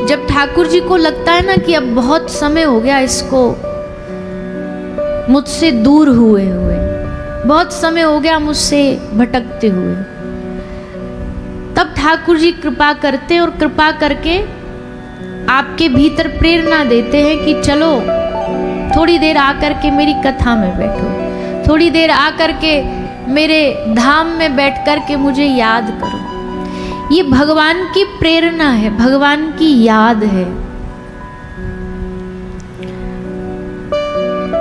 जब ठाकुर जी को लगता है ना कि अब बहुत समय हो गया इसको मुझसे दूर हुए हुए, बहुत समय हो गया मुझसे भटकते हुए, तब ठाकुर जी कृपा करते हैं और कृपा करके आपके भीतर प्रेरणा देते हैं कि चलो थोड़ी देर आकर के मेरी कथा में बैठो, थोड़ी देर आकर के मेरे धाम में बैठ कर के मुझे याद करो। ये भगवान की प्रेरणा है, भगवान की याद है।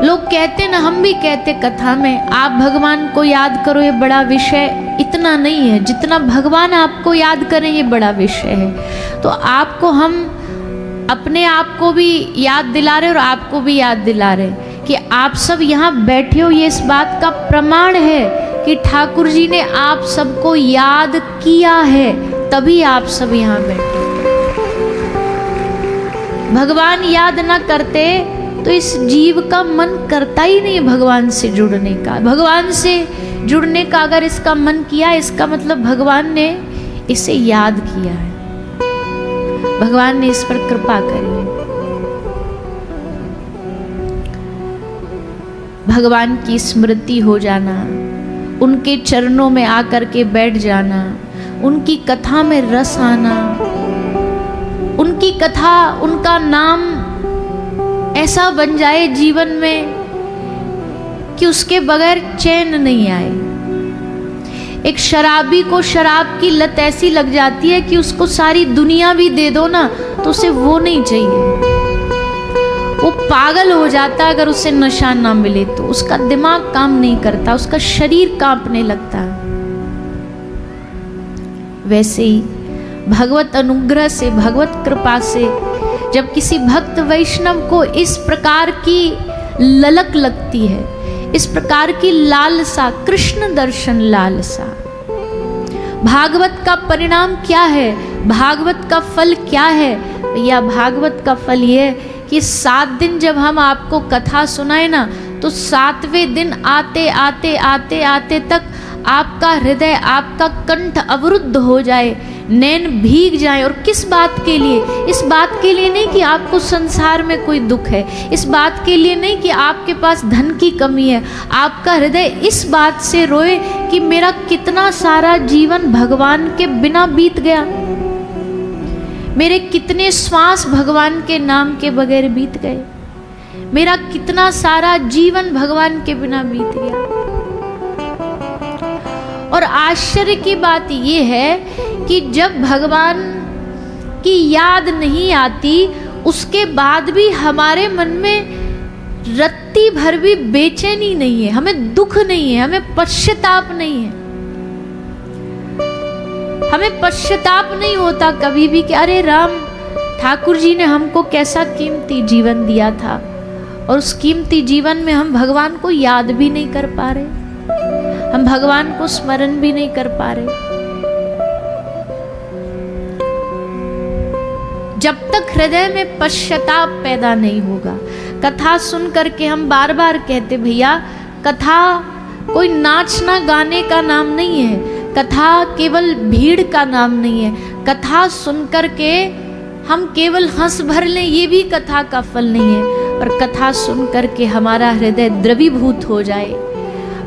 लोग कहते ना, हम भी कहते कथा में, आप भगवान को याद करो, ये बड़ा विषय इतना नहीं है जितना भगवान आपको याद करें, ये बड़ा विषय है। तो आपको हम अपने आप को भी याद दिला रहे और आपको भी याद दिला रहे कि आप सब यहाँ बैठे हो, ये इस बात का प्रमाण है कि ठाकुर जी ने आप सबको याद किया है, तभी आप सब यहाँ बैठे। भगवान याद ना करते तो इस जीव का मन करता ही नहीं भगवान से जुड़ने का। भगवान से जुड़ने का अगर इसका मन किया, इसका मतलब भगवान ने इसे याद किया है, भगवान ने इस पर कृपा करी है। भगवान की स्मृति हो जाना, उनके चरणों में आकर के बैठ जाना, उनकी कथा में रस आना, उनकी कथा, उनका नाम ऐसा बन जाए जीवन में कि उसके बगैर चैन नहीं आए। एक शराबी को शराब की लत ऐसी लग जाती है कि उसको सारी दुनिया भी दे दो ना तो उसे वो नहीं चाहिए, वो पागल हो जाता है अगर उसे नशा ना मिले तो। उसका दिमाग काम नहीं करता, उसका शरीर कांपने लगता है। वैसे ही भगवत अनुग्रह से, भगवत कृपा से जब किसी भक्त वैष्णव को इस प्रकार की ललक लगती है, इस प्रकार की लालसा, कृष्ण दर्शन लालसा, भागवत का परिणाम क्या है, भागवत का फल क्या है? भैया भागवत का फल ये कि 7 दिन जब हम आपको कथा सुनाए ना, तो 7वें दिन आते आते आते आते तक आपका हृदय, आपका कंठ अवरुद्ध हो जाए, नैन भीग जाए। और किस बात के लिए? इस बात के लिए नहीं कि आपको संसार में कोई दुख है, इस बात के लिए नहीं कि आपके पास धन की कमी है। आपका हृदय इस बात से रोए कि मेरा कितना सारा जीवन भगवान के बिना बीत गया, मेरे कितने श्वास भगवान के नाम के बगैर बीत गए, मेरा कितना सारा जीवन भगवान के बिना बीत गया। और आश्चर्य की बात ये है कि जब भगवान की याद नहीं आती, उसके बाद भी हमारे मन में रत्ती भर भी बेचैनी नहीं है, हमें दुख नहीं है, हमें पश्चाताप नहीं है, हमें पश्चाताप नहीं होता कभी भी कि अरे राम, ठाकुर जी ने हमको कैसा कीमती जीवन दिया था और उस कीमती जीवन में हम भगवान को याद भी नहीं कर पा रहे, हम भगवान को स्मरण भी नहीं कर पा रहे। जब तक हृदय में पश्चाताप पैदा नहीं होगा, कथा सुन करके हम बार बार कहते भैया कथा कोई नाचना गाने का नाम नहीं है, कथा केवल भीड़ का नाम नहीं है, कथा सुन करके हम केवल हंस भर लें ये भी कथा का फल नहीं है, पर कथा सुन करके हमारा हृदय द्रवीभूत हो जाए,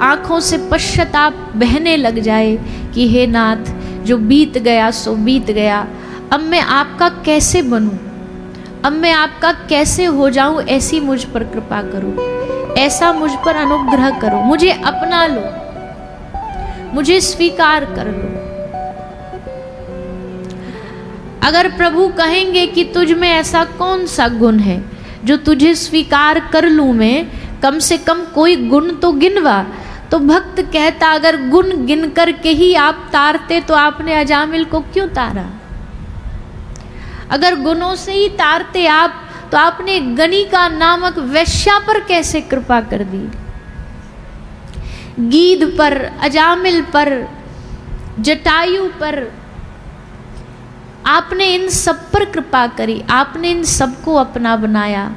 आंखों से पश्चाताप बहने लग जाए कि हे नाथ, जो बीत गया सो बीत गया, अब मैं आपका कैसे बनूं, अब मैं आपका कैसे हो जाऊं, ऐसी मुझ पर कृपा करो, ऐसा मुझ पर अनुग्रह करो, मुझे अपना लो, मुझे स्वीकार कर लो। अगर प्रभु कहेंगे कि तुझ में ऐसा कौन सा गुण है जो तुझे स्वीकार कर लूं मैं, कम से कम कोई गुण तो गिनवा, तो भक्त कहता अगर गुण गिन करके ही आप तारते तो आपने अजामिल को क्यों तारा? अगर गुणों से ही तारते आप तो आपने गणिका नामक वेश्या पर कैसे कृपा कर दी? गीध पर, अजामिल पर, जटायु पर आपने इन सब पर कृपा करी, आपने इन सबको अपना बनाया।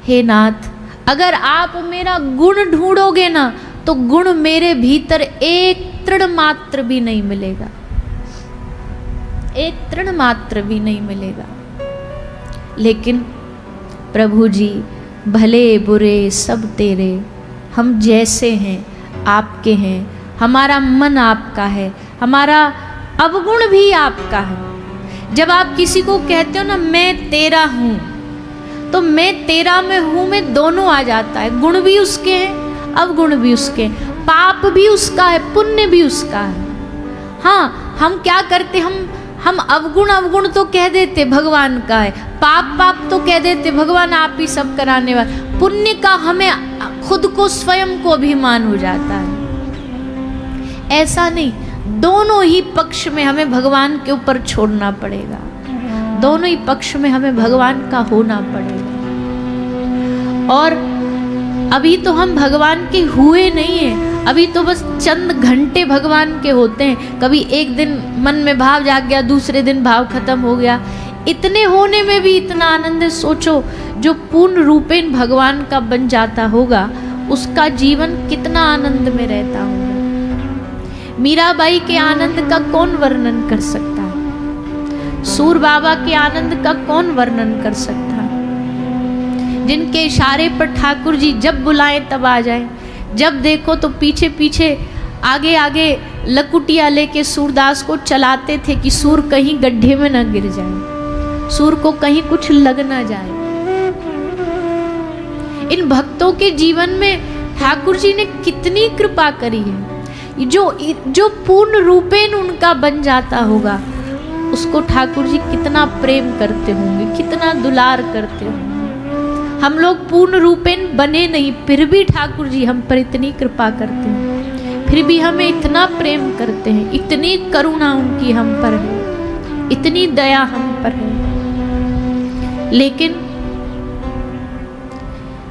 हे नाथ, अगर आप मेरा गुण ढूंढोगे ना तो गुण मेरे भीतर एक तृण मात्र भी नहीं मिलेगा, एक तृण मात्र भी नहीं मिलेगा। लेकिन प्रभु जी भले बुरे सब तेरे, हम जैसे हैं आपके हैं, हमारा मन आपका है, हमारा अवगुण भी आपका है। जब आप किसी को कहते हो ना मैं तेरा हूँ, तो मैं तेरा में हूँ में दोनों आ जाता है। गुण भी उसके हैं, अवगुण भी उसके हैं, पाप भी उसका है, पुण्य भी उसका है। हाँ, हम क्या करते, हम अवगुण तो कह देते भगवान का है, पाप तो कह देते भगवान आप ही सब कराने वाले। पुण्य का हमें खुद को स्वयं को अभिमान हो जाता है। ऐसा नहीं, दोनों ही पक्ष में हमें भगवान के ऊपर छोड़ना पड़ेगा, दोनों ही पक्ष में हमें भगवान का होना पड़ेगा। और अभी तो हम भगवान के हुए नहीं हैं, अभी तो बस चंद घंटे भगवान के होते हैं। कभी एक दिन मन में भाव जाग गया, दूसरे दिन भाव खत्म हो गया। इतने होने में भी इतना आनंद है। सोचो, जो पूर्ण रूपेण भगवान का बन जाता होगा, उसका जीवन कितना आनंद में रहता होगा। मीराबाई के आनंद का कौन वर्णन कर सकता है? सूर बाबा के आनंद का कौन वर्णन कर सकता है? जिनके इशारे पर ठाकुर जी जब बुलाएं तब आ जाएं, जब देखो तो पीछे पीछे आगे आगे लकुटिया लेके सूरदास को चलाते थे कि सूर कहीं गड्ढे में न गिर जाए, सूर को कहीं कुछ लग ना जाए। इन भक्तों के जीवन में ठाकुर जी ने कितनी कृपा करी है। जो पूर्ण रूपेण उनका बन जाता होगा, उसको ठाकुर जी कितना प्रेम करते होंगे, कितना दुलार करते होंगे। हम लोग पूर्ण रूपेण बने नहीं, फिर भी ठाकुर जी हम पर इतनी कृपा करते हैं, फिर भी हमें इतना प्रेम करते हैं, इतनी करुणा उनकी हम पर है, इतनी दया हम पर है। लेकिन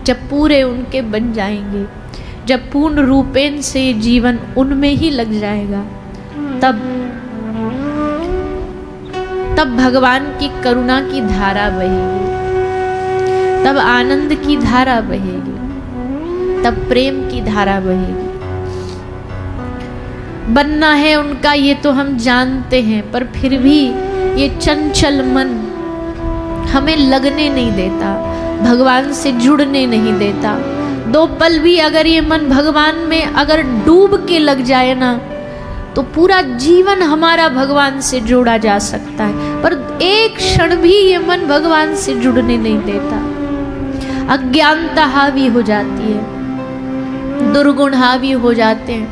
जब पूरे उनके बन जाएंगे, जब पूर्ण रूपेण से जीवन उनमें ही लग जाएगा, तब भगवान की करुणा की धारा बहेगी, तब आनंद की धारा बहेगी, तब प्रेम की धारा बहेगी। बनना है उनका ये तो हम जानते हैं, पर फिर भी ये चंचल मन हमें लगने नहीं देता, भगवान से जुड़ने नहीं देता। दो पल भी अगर ये मन भगवान में अगर डूब के लग जाए ना, तो पूरा जीवन हमारा भगवान से जोड़ा जा सकता है। पर एक क्षण भी ये मन भगवान से जुड़ने नहीं देता। अज्ञानता हावी हो जाती है, दुर्गुण हावी हो जाते हैं,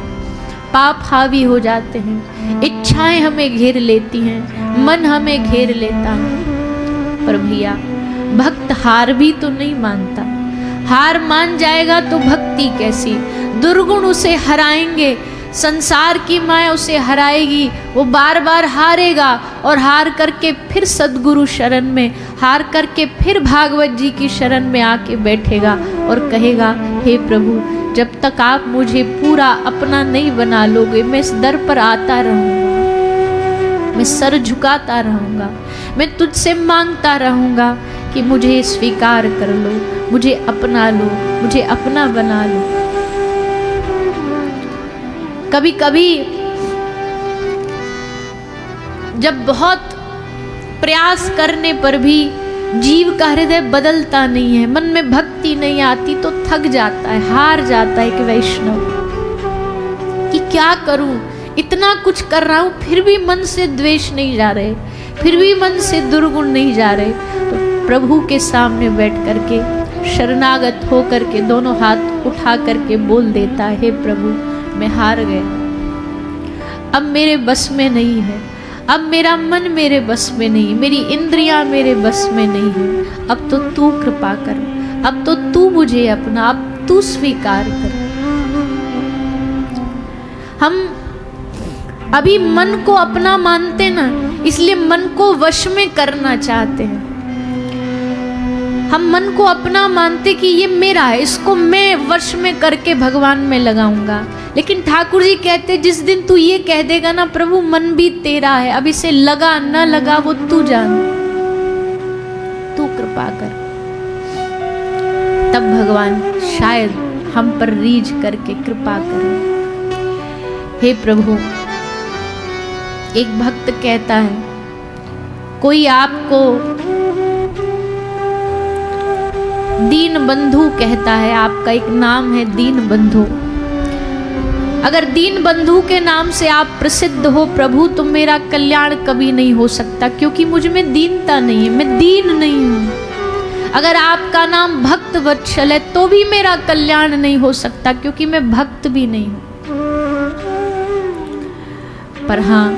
पाप हावी हो जाते हैं, इच्छाएं हमें घेर लेती हैं, मन हमें घेर लेता है। पर भैया, भक्त हार भी तो नहीं मानता। हार मान जाएगा तो भक्ति कैसी? दुर्गुण उसे हराएंगे, संसार की माया उसे हराएगी, वो बार बार हारेगा और हार करके फिर सद्गुरु शरण में, हार करके फिर भागवत जी की शरण में आके बैठेगा और कहेगा, हे प्रभु, जब तक आप मुझे पूरा अपना नहीं बना लोगे, मैं इस दर पर आता रहूँगा, मैं सर झुकाता रहूँगा, मैं तुझसे मांगता रहूँगा कि मुझे स्वीकार कर लो, मुझे अपना लो, मुझे अपना बना लो। कभी कभी जब बहुत प्रयास करने पर भी जीव का हृदय बदलता नहीं है, मन में भक्ति नहीं आती, तो थक जाता है, हार जाता है कि वैष्णव कि क्या करूं, इतना कुछ कर रहा हूं, फिर भी मन से द्वेष नहीं जा रहे, फिर भी मन से दुर्गुण नहीं जा रहे। तो प्रभु के सामने बैठ करके शरणागत हो करके दोनों हाथ उठा करके बोल देता है, हे प्रभु, मैं हार गया, अब मेरे बस में नहीं है, अब मेरा मन मेरे बस में नहीं, मेरी इंद्रियां मेरे बस में नहीं है, अब तो तू कृपा कर, अब तो तू मुझे अपना, अब तू स्वीकार कर। हम अभी मन को अपना मानते ना, इसलिए मन को वश में करना चाहते हैं। हम मन को अपना मानते कि ये मेरा है, इसको मैं वश में करके भगवान में लगाऊंगा। लेकिन ठाकुर जी कहते, जिस दिन तू ये कह देगा ना, प्रभु मन भी तेरा है, अब इसे लगा न लगा वो तू जान, तू कृपा कर, तब भगवान शायद हम पर रीझ करके कृपा करें। हे प्रभु, एक भक्त कहता है, कोई आपको दीन बंधु कहता है, आपका एक नाम है दीन बंधु। अगर दीन बंधु के नाम से आप प्रसिद्ध हो प्रभु, तो मेरा कल्याण कभी नहीं हो सकता, क्योंकि मुझ में दीनता नहीं है, मैं दीन नहीं हूं। अगर आपका नाम भक्त वत्सल है तो भी मेरा कल्याण नहीं हो सकता, क्योंकि मैं भक्त भी नहीं हूं। पर हाँ,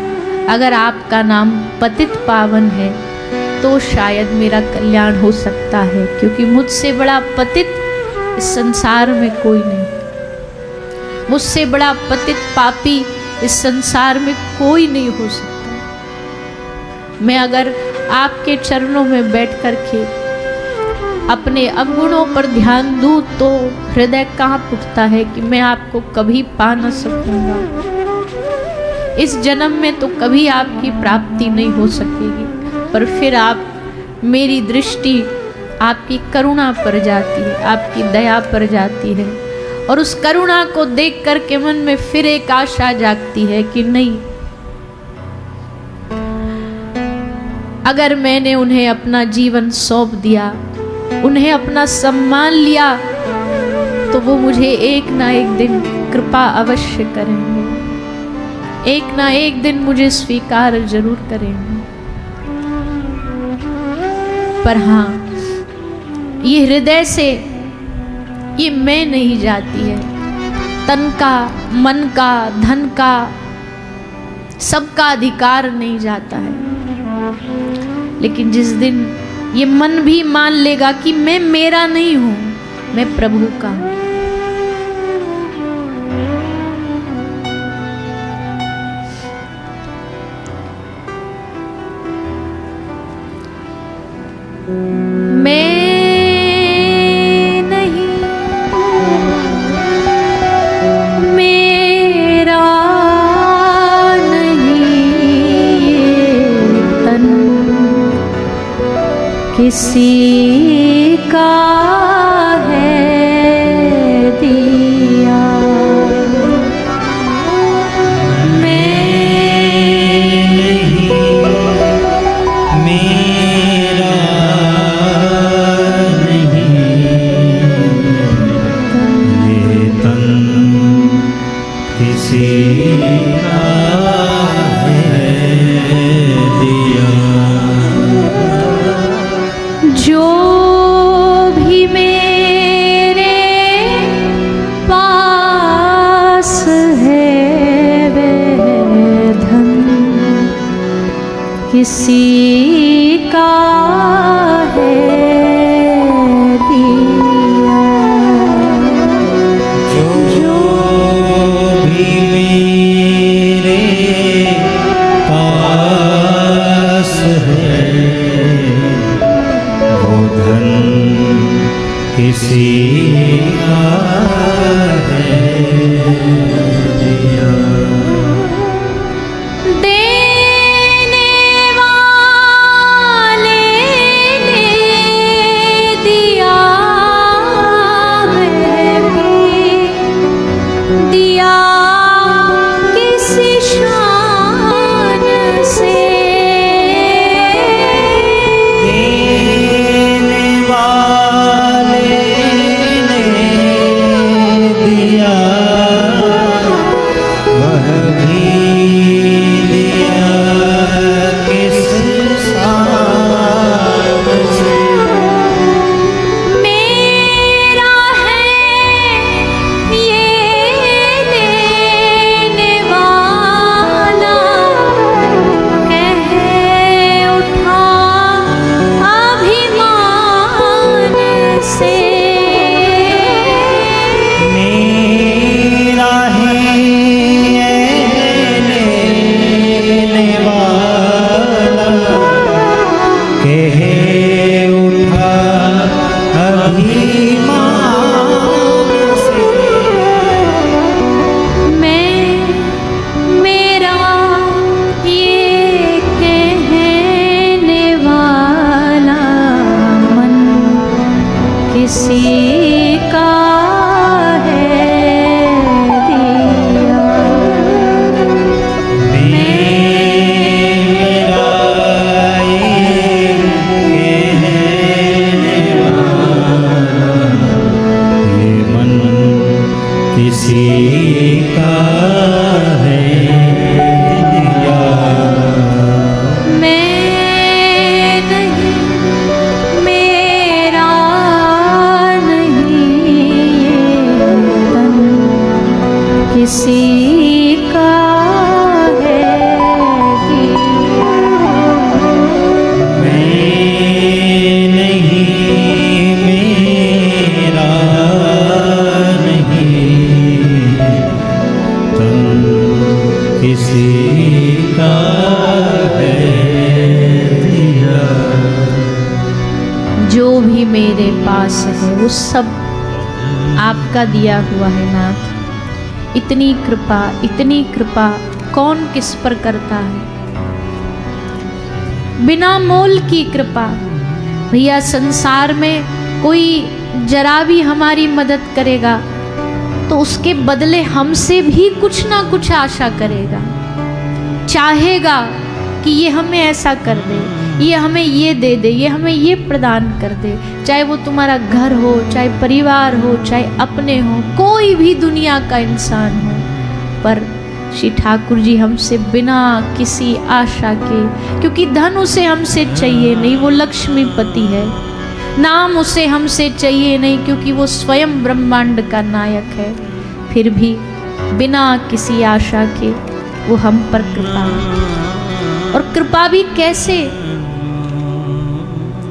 अगर आपका नाम पतित पावन है तो शायद मेरा कल्याण हो सकता है, क्योंकि मुझसे बड़ा पतित इस संसार में कोई नहीं, मुझसे बड़ा पतित पापी इस संसार में कोई नहीं हो सकता। मैं अगर आपके चरणों में बैठ कर के अपने अवगुणों पर ध्यान दूं तो हृदय कांप उठता है कि मैं आपको कभी पा न सकूंगा, इस जन्म में तो कभी आपकी प्राप्ति नहीं हो सकेगी। पर फिर आप, मेरी दृष्टि आपकी करुणा पर जाती है, आपकी दया पर जाती है, और उस करुणा को देख कर के मन में फिर एक आशा जागती है कि नहीं, अगर मैंने उन्हें अपना जीवन सौंप दिया, उन्हें अपना सम्मान लिया, तो वो मुझे एक ना एक दिन कृपा अवश्य करेंगे, एक ना एक दिन मुझे स्वीकार जरूर करेंगे। पर हाँ, ये हृदय से ये मैं नहीं जाती है, तन का, मन का, धन का, सबका अधिकार नहीं जाता है। लेकिन जिस दिन ये मन भी मान लेगा कि मैं मेरा नहीं हूं, मैं प्रभु का हूं, किसी का है दिया, मैं नहीं, मेरा नहीं, ये तन किसी का जो भी मेरे पास है वह धन किसी का है दिया, जो भी मेरे पास है किसी का है दिया। देने वाले ने दिया, मैं भी दिया किसी शान से, किसी का है दिया, मेरा ये कहने वाला किसी का है दिया। मैं नहीं, मेरा नहीं ये तन, किसी का है दिया। मैं नहीं, मेरा नहीं तन, किसी का है दिया। जो भी मेरे पास है वो सब आपका दिया हुआ है नाथ। इतनी कृपा कौन किस पर करता है? बिना मोल की कृपा। भैया संसार में कोई जरा भी हमारी मदद करेगा तो उसके बदले हमसे भी कुछ ना कुछ आशा करेगा, चाहेगा कि ये हमें ऐसा कर दे, ये हमें ये दे दे, ये हमें ये प्रदान कर दे। चाहे वो तुम्हारा घर हो, चाहे परिवार हो, चाहे अपने हो, कोई भी दुनिया का इंसान हो। पर श्री ठाकुर जी हमसे बिना किसी आशा के, क्योंकि धन उसे हमसे चाहिए नहीं, वो लक्ष्मीपति है। नाम उसे हमसे चाहिए नहीं क्योंकि वो स्वयं ब्रह्मांड का नायक है। फिर भी बिना किसी आशा के वो हम पर कृपा, और कृपा भी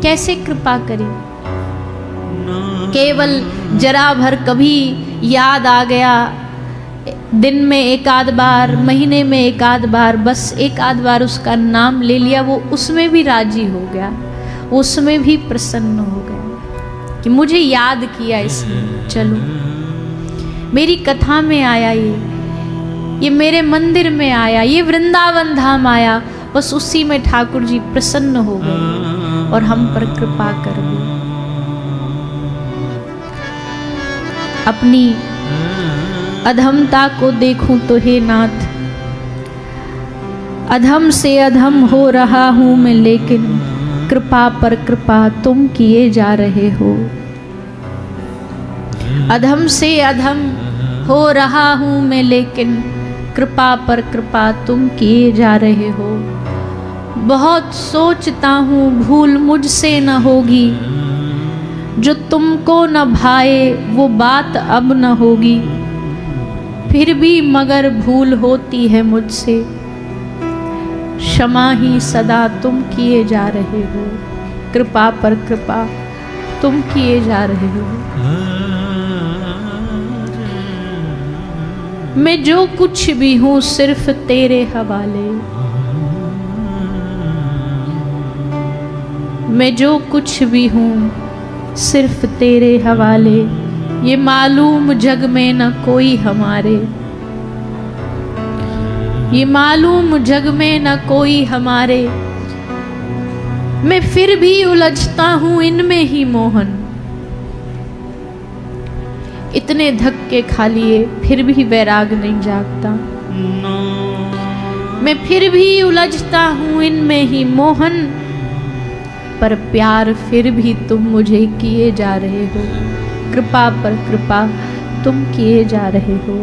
कैसे कृपा करें? केवल जरा भर कभी याद आ गया, दिन में एक आध बार, महीने में एक आध बार, बस एक आध बार उसका नाम ले लिया, वो उसमें भी राजी हो गया, उसमें भी प्रसन्न हो गया कि मुझे याद किया इसने, चलो मेरी कथा में आया, ये मेरे मंदिर में आया, ये वृंदावन धाम आया, बस उसी में ठाकुर जी प्रसन्न हो गए और हम पर कृपा कर दी। अपनी अधमता को देखूं तो हे नाथ, अधम से अधम हो रहा हूं मैं, लेकिन कृपा पर कृपा तुम किए जा रहे हो। अधम से अधम हो रहा हूं मैं, लेकिन कृपा पर कृपा तुम किए जा रहे हो। बहुत सोचता हूँ भूल मुझसे न होगी, जो तुमको न भाए वो बात अब न होगी। फिर भी मगर भूल होती है मुझसे, क्षमा ही सदा तुम किए जा रहे हो। कृपा पर कृपा तुम किए जा रहे हो। मैं जो कुछ भी हूँ सिर्फ तेरे हवाले, मैं जो कुछ भी हूँ सिर्फ तेरे हवाले। ये मालूम जग में न कोई हमारे, ये मालूम जग में न कोई हमारे। मैं फिर भी उलझता हूँ इनमें ही मोहन। इतने धक्के खा लिए फिर भी वैराग नहीं जागता। मैं फिर भी उलझता हूँ इनमें ही मोहन, पर प्यार फिर भी तुम मुझे किए जा रहे हो। कृपा पर कृपा तुम किए जा रहे हो।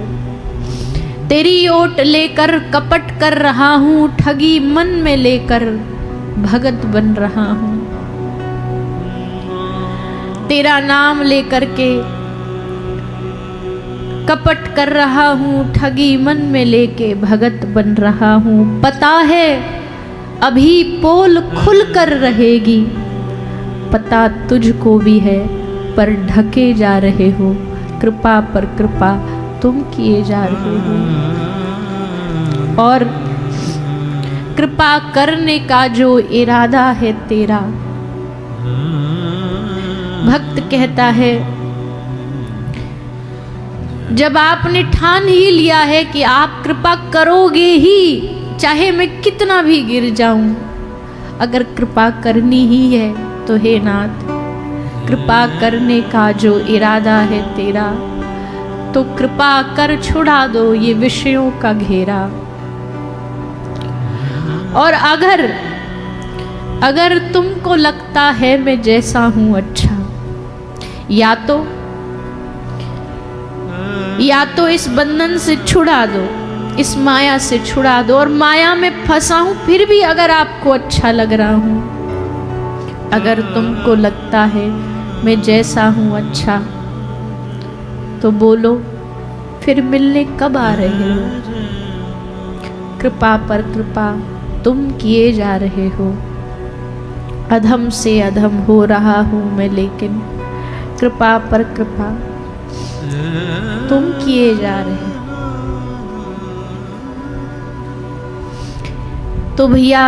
तेरी ओट लेकर कपट कर रहा हूँ, ठगी मन में लेकर भगत बन रहा हूँ। तेरा नाम लेकर के कपट कर रहा हूँ, ठगी मन में लेके भगत बन रहा हूँ। पता है अभी पोल खुल कर रहेगी, पता तुझको भी है पर ढके जा रहे हो। कृपा पर कृपा तुम किए जा रहे हो। और कृपा करने का जो इरादा है तेरा, भक्त कहता है जब आपने ठान ही लिया है कि आप कृपा करोगे ही, चाहे मैं कितना भी गिर जाऊं, अगर कृपा करनी ही है तो हे नाथ, कृपा करने का जो इरादा है तेरा, तो कृपा कर छुड़ा दो ये विषयों का घेरा। और अगर तुमको लगता है मैं जैसा हूं अच्छा, या तो या तो इस बंधन से छुड़ा दो, इस माया से छुड़ा दो, और माया में फंसा हूं फिर भी अगर आपको अच्छा लग रहा हूं, अगर तुमको लगता है मैं जैसा हूं अच्छा, तो बोलो फिर मिलने कब आ रहे हो? कृपा पर कृपा तुम किए जा रहे हो, अधम से अधम हो रहा हूं मैं, लेकिन कृपा पर कृपा तुम किए जा रहे हो। तो भैया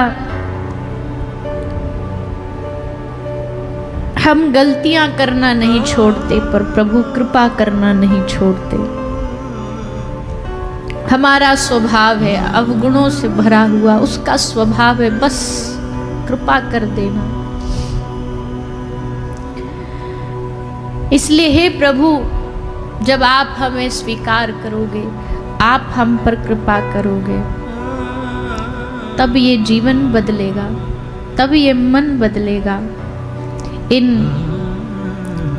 हम गलतियां करना नहीं छोड़ते, पर प्रभु कृपा करना नहीं छोड़ते। हमारा स्वभाव है अवगुणों से भरा हुआ, उसका स्वभाव है बस कृपा कर देना। इसलिए हे प्रभु, जब आप हमें स्वीकार करोगे, आप हम पर कृपा करोगे, तब ये जीवन बदलेगा, तब ये मन बदलेगा।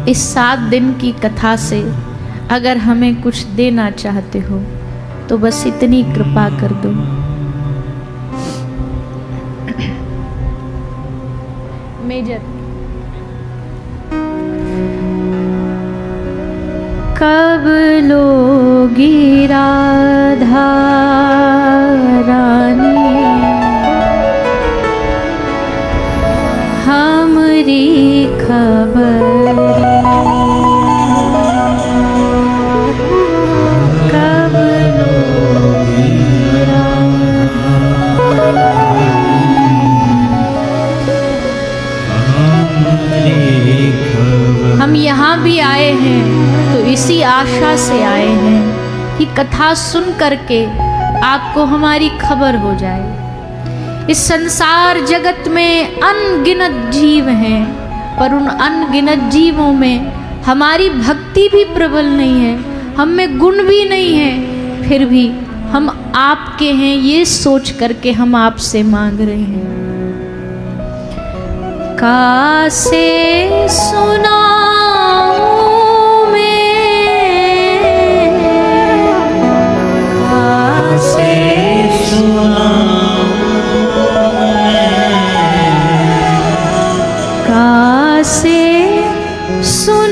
इस 7 दिन की कथा से अगर हमें कुछ देना चाहते हो तो बस इतनी कृपा कर दो। मेजर कब लोगी राधा रानी हमरी खबर, कब लोगी हम यहाँ भी आए हैं तो इसी आशा से आए हैं कि कथा सुन करके आपको हमारी खबर हो जाए। इस संसार जगत में अनगिनत जीव हैं, पर उन अनगिनत जीवों में हमारी भक्ति भी प्रबल नहीं है, हम में गुण भी नहीं है, फिर भी हम आपके हैं ये सोच करके हम आपसे मांग रहे हैं। कासे सुनाऊं मैं, कासे कासे सुन